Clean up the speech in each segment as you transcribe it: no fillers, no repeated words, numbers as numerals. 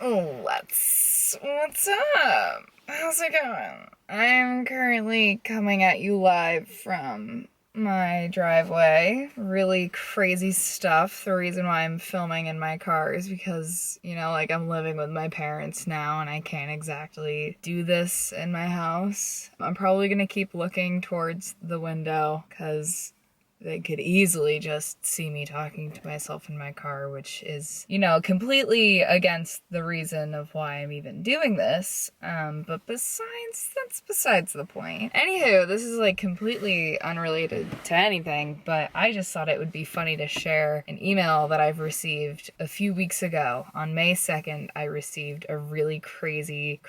What's up? How's it going? I'm currently coming at you live from my driveway. Really crazy stuff. The reason why I'm filming in my car is because, I'm living with my parents now and I can't exactly do this in my house. I'm probably gonna keep looking towards the window because they could easily just see me talking to myself in my car, which is, completely against the reason of why I'm even doing this. But that's besides the point. Anywho, this is completely unrelated to anything, but I just thought it would be funny to share an email that I've received a few weeks ago. On May 2nd, I received a really crazy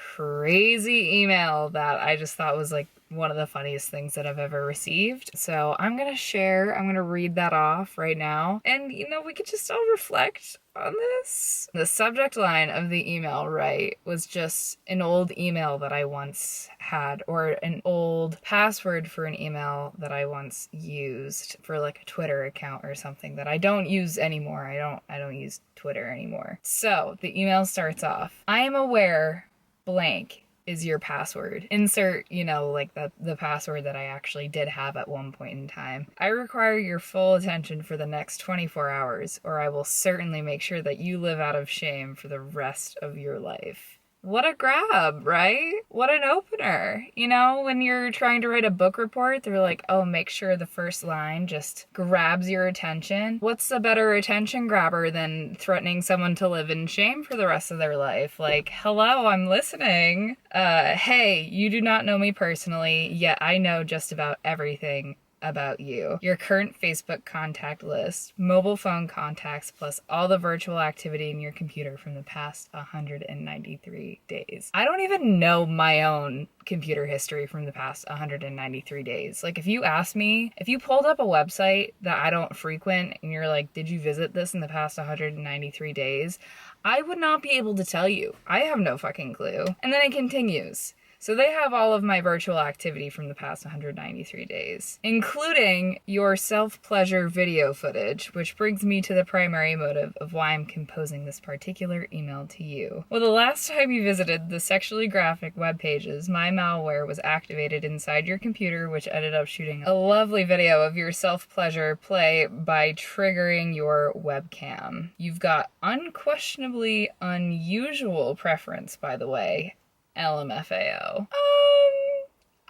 email that I just thought was one of the funniest things that I've ever received. So I'm gonna read that off right now. And we could just all reflect on this. The subject line of the email, right, was just an old email that I once had, or an old password for an email that I once used for a Twitter account or something that I don't use anymore. I don't use Twitter anymore. So the email starts off, "I am aware blank is your password." Insert, the password that I actually did have at one point in time. "I require your full attention for the next 24 hours, or I will certainly make sure that you live out of shame for the rest of your life." What a grab, right? What an opener. When you're trying to write a book report, they're like, oh, make sure the first line just grabs your attention. What's a better attention grabber than threatening someone to live in shame for the rest of their life? Hello, I'm listening. Hey, you do not know me personally, yet I know just about everything about you. Your current Facebook contact list, mobile phone contacts, plus all the virtual activity in your computer from the past 193 days. I don't even know my own computer history from the past 193 days. If you asked me, if you pulled up a website that I don't frequent and you're like, did you visit this in the past 193 days? I would not be able to tell you. I have no fucking clue. And then it continues. So they have all of my virtual activity from the past 193 days, including your self-pleasure video footage, which brings me to the primary motive of why I'm composing this particular email to you. Well, the last time you visited the sexually graphic web pages, my malware was activated inside your computer, which ended up shooting a lovely video of your self-pleasure play by triggering your webcam. You've got unquestionably unusual preference, by the way. LMFAO.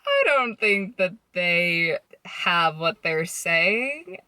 I don't think that they have what they're saying.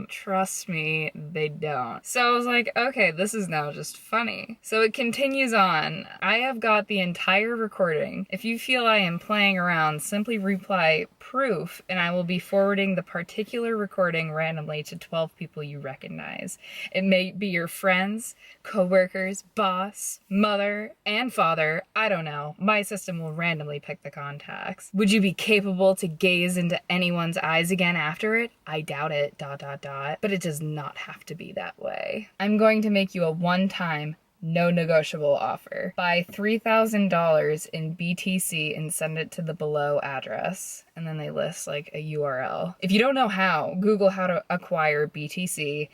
Trust me, they don't. So I was like, okay, this is now just funny. So it continues on. "I have got the entire recording. If you feel I am playing around, simply reply proof, and I will be forwarding the particular recording randomly to 12 people you recognize. It may be your friends, co-workers, boss, mother, and father. I don't know. My system will randomly pick the contacts. Would you be capable to gaze into anyone's eyes again after it? I doubt it, ... But it does not have to be that way. I'm going to make you a one-time, no negotiable offer. Buy $3,000 in BTC and send it to the below address." And then they list a URL. "If you don't know how, Google how to acquire BTC.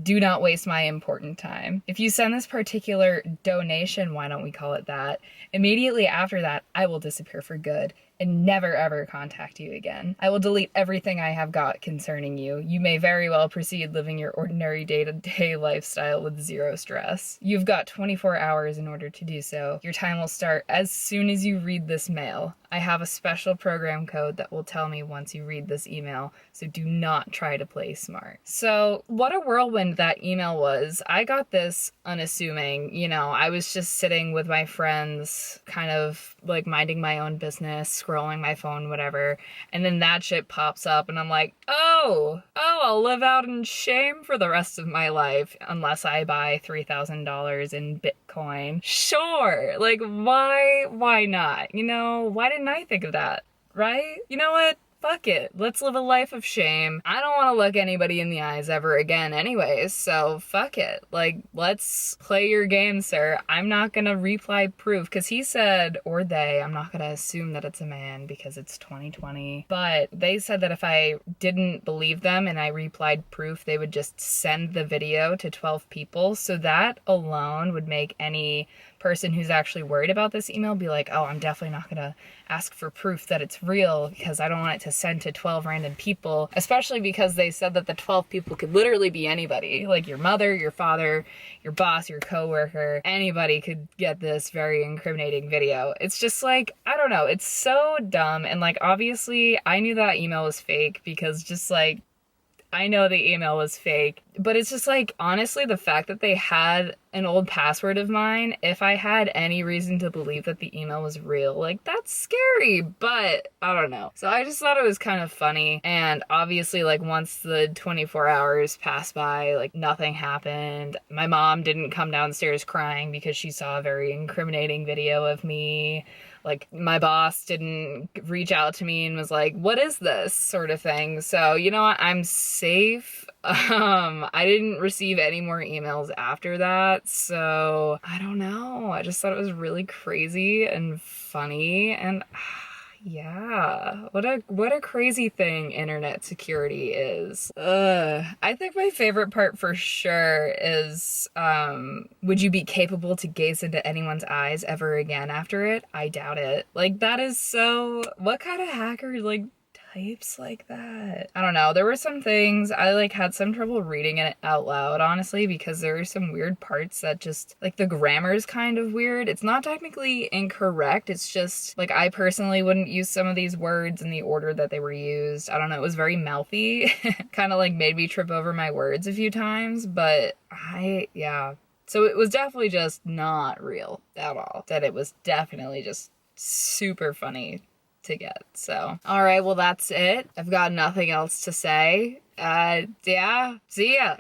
Do not waste my important time. If you send this particular donation, why don't we call it that, immediately after that, I will disappear for good and never ever contact you again. I will delete everything I have got concerning you. You may very well proceed living your ordinary day-to-day lifestyle with zero stress. You've got 24 hours in order to do so. Your time will start as soon as you read this mail. I have a special program code that will tell me once you read this email, so do not try to play smart." So what a whirlwind that email was. I got this unassuming, I was just sitting with my friends, kind of minding my own business, scrolling my phone, whatever, and then that shit pops up and I'm like, oh, I'll live out in shame for the rest of my life unless I buy $3,000 in Bitcoin. Sure, why not? Why didn't I think of that, right? You know what? fuck it. Let's live a life of shame. I don't want to look anybody in the eyes ever again anyways, so fuck it. Like, let's play your game, sir. I'm not gonna reply proof, because he said, or they, I'm not gonna assume that it's a man because it's 2020, but they said that if I didn't believe them and I replied proof, they would just send the video to 12 people. So that alone would make any person who's actually worried about this email be like, oh, I'm definitely not gonna ask for proof that it's real because I don't want it to send to 12 random people, especially because they said that the 12 people could literally be anybody, like your mother, your father, your boss, your coworker, anybody could get this very incriminating video. It's just like, I don't know, it's so dumb. And like, obviously I knew that email was fake because just like, I know the email was fake, but it's just like, honestly, the fact that they had an old password of mine, if I had any reason to believe that the email was real, like, that's scary, but I don't know. So I just thought it was kind of funny. And obviously, like, once the 24 hours passed by, like, nothing happened. My mom didn't come downstairs crying because she saw a very incriminating video of me. Like, my boss didn't reach out to me and was like, what is this, sort of thing. So, you know what? I'm safe. I didn't receive any more emails after that. So, I don't know. I just thought it was really crazy and funny. And yeah, what a crazy thing internet security is. I think my favorite part for sure is, would you be capable to gaze into anyone's eyes ever again after it? I doubt it. Like, that is so, what kind of hacker, like, types like that? I don't know. There were some things I like had some trouble reading it out loud, honestly, because there are some weird parts that just, like, the grammar is kind of weird. It's not technically incorrect. It's just like, I personally wouldn't use some of these words in the order that they were used. I don't know. It was very mouthy. Kind of like made me trip over my words a few times, but yeah. So it was definitely just not real at all. That it was definitely just super funny to get. So, all right, well, that's it. I've got nothing else to say. Yeah, see ya.